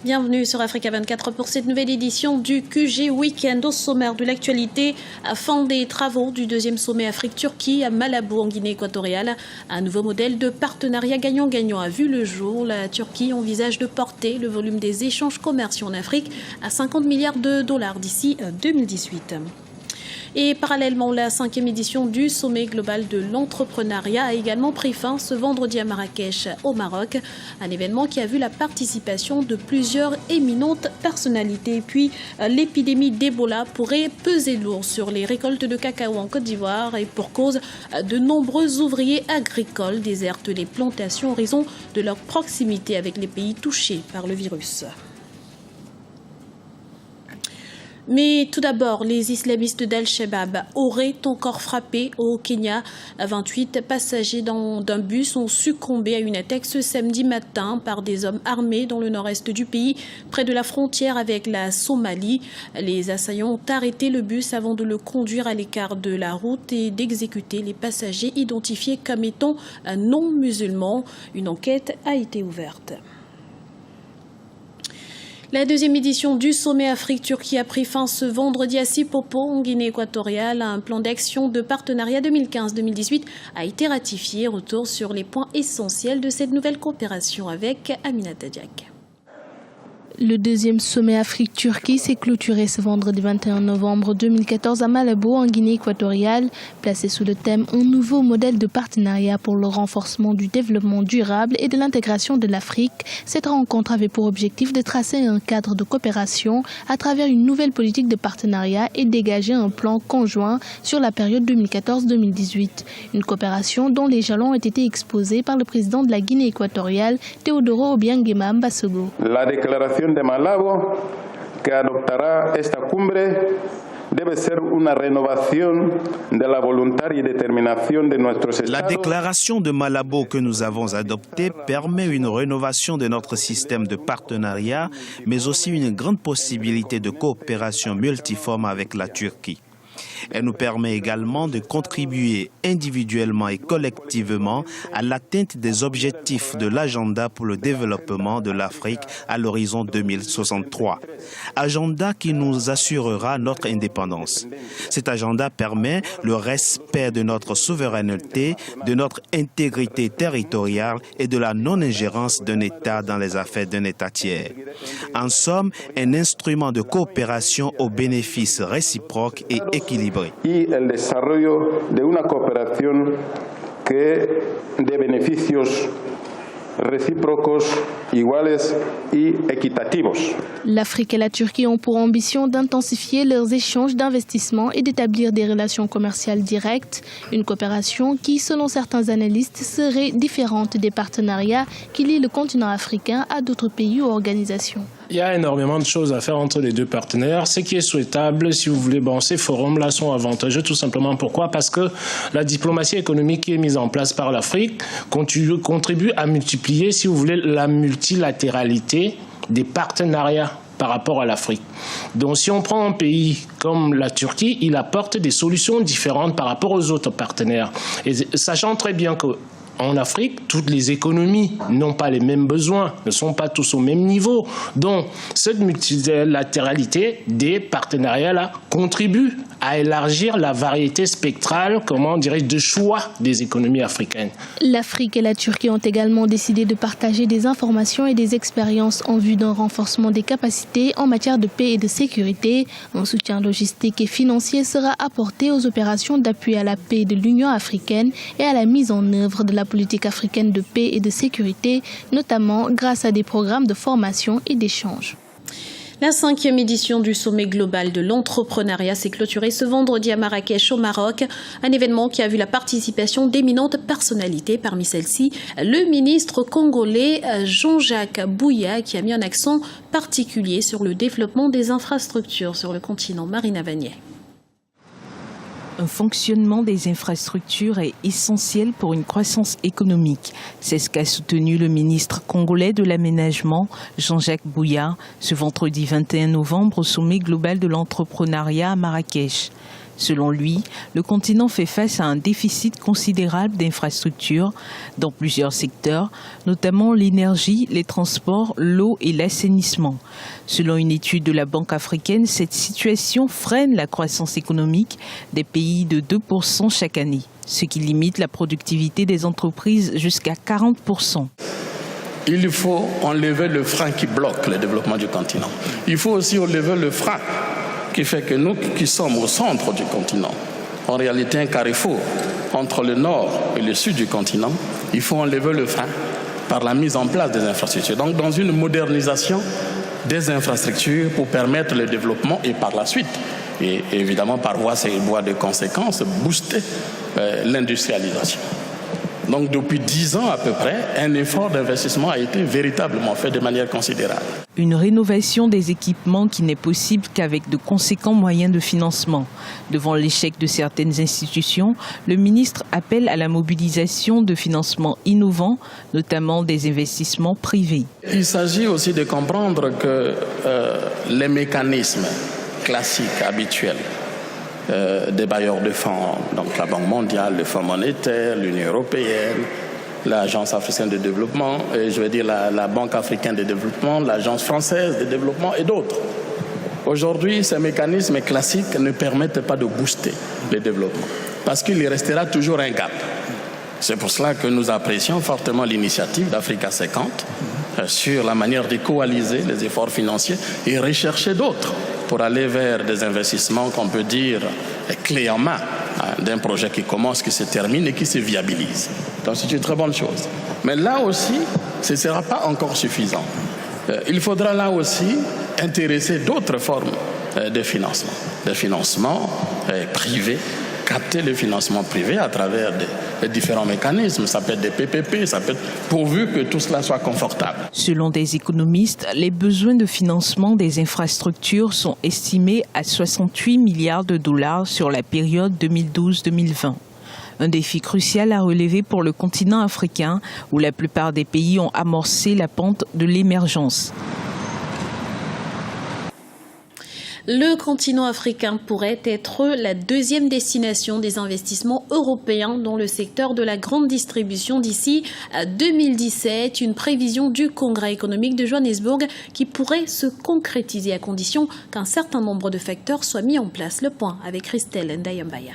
Bienvenue sur Africa 24 pour cette nouvelle édition du QG Week-end. Au sommaire de l'actualité, fin des travaux du deuxième sommet Afrique-Turquie à Malabo en Guinée équatoriale. Un nouveau modèle de partenariat gagnant-gagnant a vu le jour. La Turquie envisage de porter le volume des échanges commerciaux en Afrique à 50 milliards de dollars d'ici 2018. Et parallèlement, la 5e édition du sommet global de l'entrepreneuriat a également pris fin ce vendredi à Marrakech, au Maroc. Un événement qui a vu la participation de plusieurs éminentes personnalités. Et puis, l'épidémie d'Ebola pourrait peser lourd sur les récoltes de cacao en Côte d'Ivoire. Et pour cause, de nombreux ouvriers agricoles désertent les plantations en raison de leur proximité avec les pays touchés par le virus. Mais tout d'abord, les islamistes d'Al-Shabaab auraient encore frappé au Kenya. 28 passagers d'un bus ont succombé à une attaque ce samedi matin par des hommes armés dans le nord-est du pays, près de la frontière avec la Somalie. Les assaillants ont arrêté le bus avant de le conduire à l'écart de la route et d'exécuter les passagers identifiés comme étant non musulmans. Une enquête a été ouverte. La deuxième édition du sommet Afrique-Turquie a pris fin ce vendredi à Sipopo, en Guinée équatoriale. Un plan d'action de partenariat 2015-2018 a été ratifié. Retour sur les points essentiels de cette nouvelle coopération avec Aminata Diak. Le deuxième sommet Afrique-Turquie s'est clôturé ce vendredi 21 novembre 2014 à Malabo, en Guinée équatoriale, placé sous le thème « Un nouveau modèle de partenariat pour le renforcement du développement durable et de l'intégration de l'Afrique ». Cette rencontre avait pour objectif de tracer un cadre de coopération à travers une nouvelle politique de partenariat et dégager un plan conjoint sur la période 2014-2018. Une coopération dont les jalons ont été exposés par le président de la Guinée équatoriale, Teodoro Obiang Mbasogo. La déclaration de Malabo que adoptará esta cumbre debe ser una renovación de la voluntad y determinación de nuestros estados. La déclaration de Malabo que nous avons adoptée permet une rénovation de notre système de partenariat, mais aussi une grande possibilité de coopération multiforme avec la Turquie. Elle nous permet également de contribuer individuellement et collectivement à l'atteinte des objectifs de l'agenda pour le développement de l'Afrique à l'horizon 2063. Agenda qui nous assurera notre indépendance. Cet agenda permet le respect de notre souveraineté, de notre intégrité territoriale et de la non-ingérence d'un État dans les affaires d'un État tiers. En somme, un instrument de coopération aux bénéfices réciproques et équilibrés. Y el desarrollo de una cooperación que de beneficios réciprocos, iguales y equitativos. L'Afrique et la Turquie ont pour ambition d'intensifier leurs échanges d'investissements et d'établir des relations commerciales directes. Une coopération qui, selon certains analystes, serait différente des partenariats qui lient le continent africain à d'autres pays ou organisations. Il y a énormément de choses à faire entre les deux partenaires. Ce qui est souhaitable, si vous voulez, ces forums-là sont avantageux tout simplement. Pourquoi? Parce que la diplomatie économique qui est mise en place par l'Afrique contribue à multiplier, si vous voulez, la multilatéralité des partenariats par rapport à l'Afrique. Donc si on prend un pays comme la Turquie, il apporte des solutions différentes par rapport aux autres partenaires. Et sachant très bien que en Afrique, toutes les économies n'ont pas les mêmes besoins, ne sont pas tous au même niveau. Donc, cette multilatéralité des partenariats-là contribue à élargir la variété spectrale, de choix des économies africaines. L'Afrique et la Turquie ont également décidé de partager des informations et des expériences en vue d'un renforcement des capacités en matière de paix et de sécurité. Un soutien logistique et financier sera apporté aux opérations d'appui à la paix de l'Union africaine et à la mise en œuvre de la politique africaine de paix et de sécurité, notamment grâce à des programmes de formation et d'échange. La 5e édition du sommet global de l'entrepreneuriat s'est clôturée ce vendredi à Marrakech au Maroc. Un événement qui a vu la participation d'éminentes personnalités. Parmi celles-ci, le ministre congolais Jean-Jacques Bouya qui a mis un accent particulier sur le développement des infrastructures sur le continent. Marina Vanier. Un fonctionnement des infrastructures est essentiel pour une croissance économique. C'est ce qu'a soutenu le ministre congolais de l'aménagement, Jean-Jacques Bouya, ce vendredi 21 novembre au sommet global de l'entrepreneuriat à Marrakech. Selon lui, le continent fait face à un déficit considérable d'infrastructures dans plusieurs secteurs, notamment l'énergie, les transports, l'eau et l'assainissement. Selon une étude de la Banque africaine, cette situation freine la croissance économique des pays de 2% chaque année, ce qui limite la productivité des entreprises jusqu'à 40%. Il faut enlever le frein qui bloque le développement du continent. Il faut aussi enlever le frein qui fait que nous qui sommes au centre du continent, en réalité un carrefour entre le nord et le sud du continent, il faut enlever le frein par la mise en place des infrastructures. Donc dans une modernisation des infrastructures pour permettre le développement et par la suite, et évidemment par voie de conséquence, booster l'industrialisation. Donc depuis 10 ans à peu près, un effort d'investissement a été véritablement fait de manière considérable. Une rénovation des équipements qui n'est possible qu'avec de conséquents moyens de financement. Devant l'échec de certaines institutions, le ministre appelle à la mobilisation de financements innovants, notamment des investissements privés. Il s'agit aussi de comprendre que les mécanismes classiques, habituels, des bailleurs de fonds, donc la Banque mondiale, le Fonds monétaire, l'Union européenne, l'Agence africaine de développement, et je veux dire la Banque africaine de développement, l'Agence française de développement et d'autres. Aujourd'hui, ces mécanismes classiques ne permettent pas de booster le développement, parce qu'il restera toujours un gap. C'est pour cela que nous apprécions fortement l'initiative d'Africa 50 sur la manière de coaliser les efforts financiers et rechercher d'autres pour aller vers des investissements qu'on peut dire clés en main d'un projet qui commence, qui se termine et qui se viabilise. Donc c'est une très bonne chose. Mais là aussi, ce ne sera pas encore suffisant. Il faudra là aussi intéresser d'autres formes de financement. Des financements privés, capter le financement privé à travers des différents mécanismes. Ça peut être des PPP, ça peut être pourvu que tout cela soit confortable. Selon des économistes, les besoins de financement des infrastructures sont estimés à 68 milliards de dollars sur la période 2012-2020. Un défi crucial à relever pour le continent africain, où la plupart des pays ont amorcé la pente de l'émergence. Le continent africain pourrait être la deuxième destination des investissements européens dans le secteur de la grande distribution d'ici à 2017. Une prévision du Congrès économique de Johannesburg qui pourrait se concrétiser à condition qu'un certain nombre de facteurs soient mis en place. Le point avec Christelle Ndayambaya.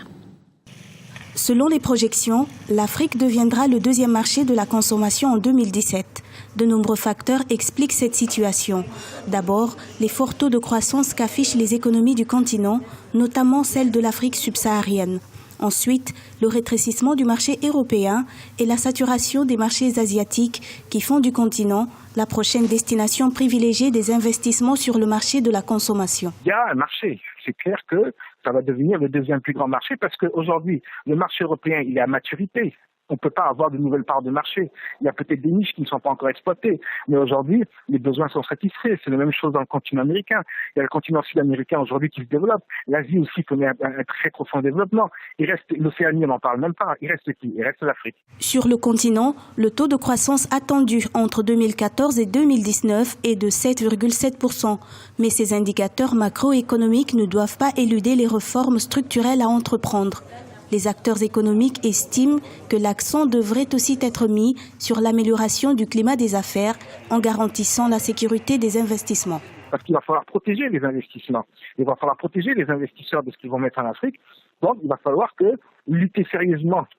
Selon les projections, l'Afrique deviendra le deuxième marché de la consommation en 2017. De nombreux facteurs expliquent cette situation. D'abord, les forts taux de croissance qu'affichent les économies du continent, notamment celles de l'Afrique subsaharienne. Ensuite, le rétrécissement du marché européen et la saturation des marchés asiatiques qui font du continent la prochaine destination privilégiée des investissements sur le marché de la consommation. Il y a un marché. C'est clair que ça va devenir le deuxième plus grand marché parce qu'aujourd'hui, le marché européen, il est à maturité. On ne peut pas avoir de nouvelles parts de marché. Il y a peut-être des niches qui ne sont pas encore exploitées. Mais aujourd'hui, les besoins sont satisfaits. C'est la même chose dans le continent américain. Il y a le continent sud-américain aujourd'hui qui se développe. L'Asie aussi connaît un très profond développement. Il reste l'Océanie, on n'en parle même pas. Il reste qui? Il reste l'Afrique. Sur le continent, le taux de croissance attendu entre 2014 et 2019 est de 7,7%. Mais ces indicateurs macroéconomiques ne doivent pas éluder les réformes structurelles à entreprendre. Les acteurs économiques estiment que l'accent devrait aussi être mis sur l'amélioration du climat des affaires en garantissant la sécurité des investissements. Parce qu'il va falloir protéger les investissements. Il va falloir protéger les investisseurs de ce qu'ils vont mettre en Afrique. Donc, il va falloir lutter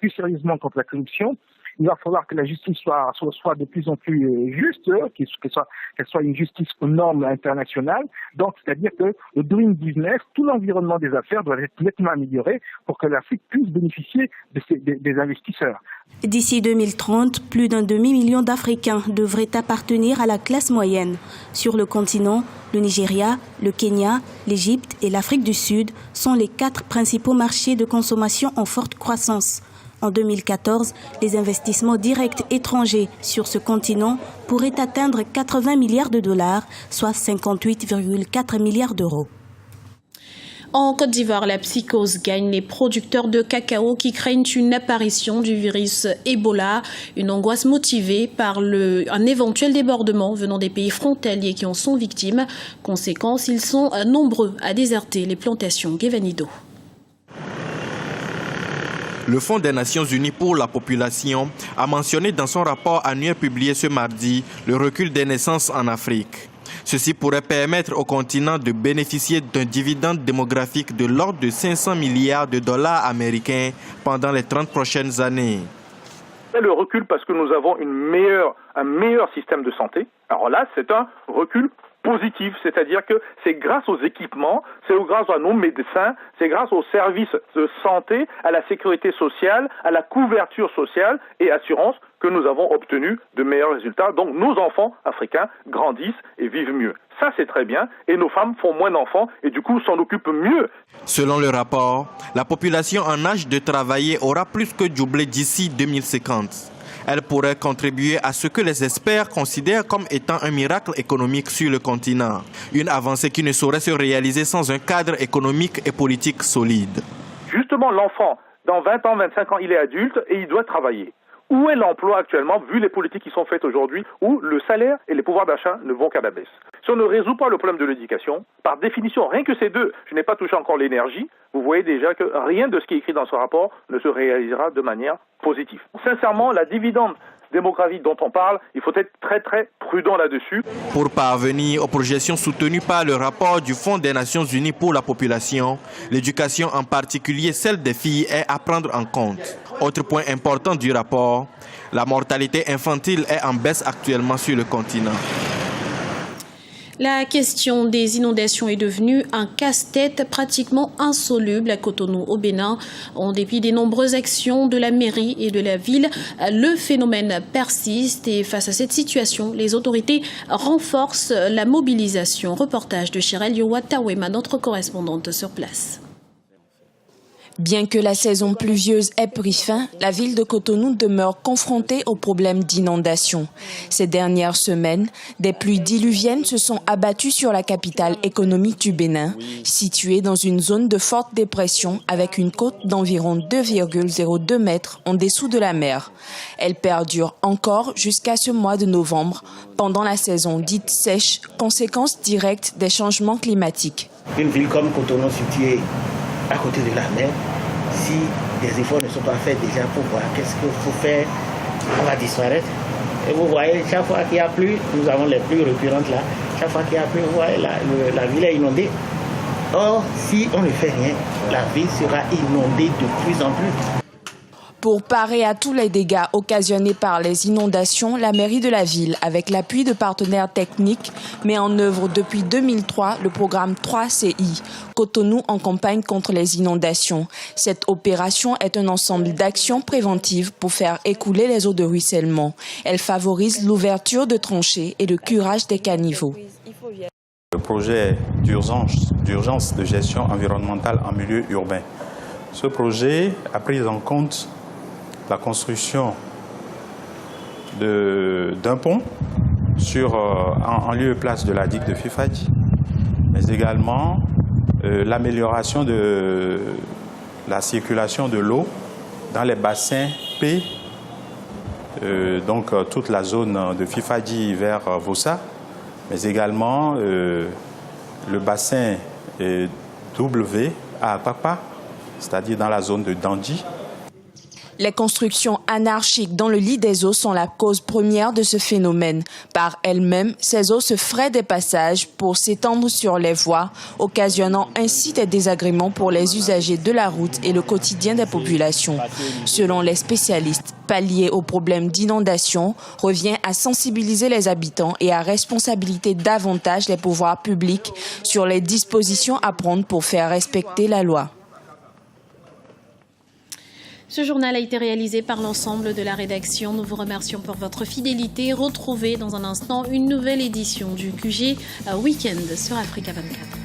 plus sérieusement contre la corruption. Il va falloir que la justice soit de plus en plus juste, qu'elle soit une justice aux normes internationales. Donc, c'est-à-dire que le doing business, tout l'environnement des affaires doit être nettement amélioré pour que l'Afrique puisse bénéficier des investisseurs. D'ici 2030, plus d'un demi-million d'Africains devraient appartenir à la classe moyenne. Sur le continent, le Nigeria, le Kenya, l'Égypte et l'Afrique du Sud sont les 4 principaux marchés de consommation en forte croissance. En 2014, les investissements directs étrangers sur ce continent pourraient atteindre 80 milliards de dollars, soit 58,4 milliards d'euros. En Côte d'Ivoire, la psychose gagne les producteurs de cacao qui craignent une apparition du virus Ebola, une angoisse motivée par un éventuel débordement venant des pays frontaliers qui en sont victimes. Conséquence, ils sont nombreux à déserter les plantations. Guévenido. Le Fonds des Nations Unies pour la population a mentionné dans son rapport annuel publié ce mardi le recul des naissances en Afrique. Ceci pourrait permettre au continent de bénéficier d'un dividende démographique de l'ordre de 500 milliards de dollars américains pendant les 30 prochaines années. Le recul parce que nous avons un meilleur système de santé. Alors là, c'est un recul positif, c'est-à-dire que c'est grâce aux équipements, c'est grâce à nos médecins, c'est grâce aux services de santé, à la sécurité sociale, à la couverture sociale et assurance que nous avons obtenu de meilleurs résultats. Donc nos enfants africains grandissent et vivent mieux. Ça, c'est très bien. Et nos femmes font moins d'enfants et du coup s'en occupent mieux. Selon le rapport, la population en âge de travailler aura plus que doublé d'ici 2050. Elle pourrait contribuer à ce que les experts considèrent comme étant un miracle économique sur le continent. Une avancée qui ne saurait se réaliser sans un cadre économique et politique solide. Justement, l'enfant, dans 20 ans, 25 ans, il est adulte et il doit travailler. Où est l'emploi actuellement, vu les politiques qui sont faites aujourd'hui, où le salaire et les pouvoirs d'achat ne vont qu'à la baisse? Si on ne résout pas le problème de l'éducation, par définition, rien que ces deux, je n'ai pas touché encore l'énergie, vous voyez déjà que rien de ce qui est écrit dans ce rapport ne se réalisera de manière positive. Sincèrement, la dividende démographique dont on parle, il faut être très très prudent là-dessus. Pour parvenir aux projections soutenues par le rapport du Fonds des Nations Unies pour la population, l'éducation, en particulier celle des filles, est à prendre en compte. Autre point important du rapport, la mortalité infantile est en baisse actuellement sur le continent. La question des inondations est devenue un casse-tête pratiquement insoluble à Cotonou, au Bénin. En dépit des nombreuses actions de la mairie et de la ville, le phénomène persiste et face à cette situation, les autorités renforcent la mobilisation. Reportage de Chirel Yowatawema, notre correspondante sur place. Bien que la saison pluvieuse ait pris fin, la ville de Cotonou demeure confrontée aux problèmes d'inondation. Ces dernières semaines, des pluies diluviennes se sont abattues sur la capitale économique du Bénin, située dans une zone de forte dépression avec une côte d'environ 2,02 mètres en dessous de la mer. Elle perdure encore jusqu'à ce mois de novembre, pendant la saison dite sèche, conséquence directe des changements climatiques. Une ville comme Cotonou située à côté de la mer, si des efforts ne sont pas faits déjà pour voir qu'est-ce qu'il faut faire, on va disparaître. Et vous voyez, chaque fois qu'il y a plu, nous avons les pluies récurrentes là, chaque fois qu'il y a plu, vous voyez, la ville est inondée. Or, si on ne fait rien, la ville sera inondée de plus en plus. Pour parer à tous les dégâts occasionnés par les inondations, la mairie de la ville, avec l'appui de partenaires techniques, met en œuvre depuis 2003 le programme 3CI, Cotonou en campagne contre les inondations. Cette opération est un ensemble d'actions préventives pour faire écouler les eaux de ruissellement. Elle favorise l'ouverture de tranchées et le curage des caniveaux. Le projet d'urgence de gestion environnementale en milieu urbain. Ce projet a pris en compte la construction d'un pont en lieu et place de la digue de Fifadji, mais également l'amélioration de la circulation de l'eau dans les bassins P, donc toute la zone de Fifadji vers Vossa, mais également le bassin W à Akpakpa, c'est-à-dire dans la zone de Dandi. Les constructions anarchiques dans le lit des eaux sont la cause première de ce phénomène. Par elles-mêmes, ces eaux se fraient des passages pour s'étendre sur les voies, occasionnant ainsi des désagréments pour les usagers de la route et le quotidien des populations. Selon les spécialistes, pallier aux problèmes d'inondation revient à sensibiliser les habitants et à responsabiliser davantage les pouvoirs publics sur les dispositions à prendre pour faire respecter la loi. Ce journal a été réalisé par l'ensemble de la rédaction. Nous vous remercions pour votre fidélité. Retrouvez dans un instant une nouvelle édition du QG Week-end sur Africa 24.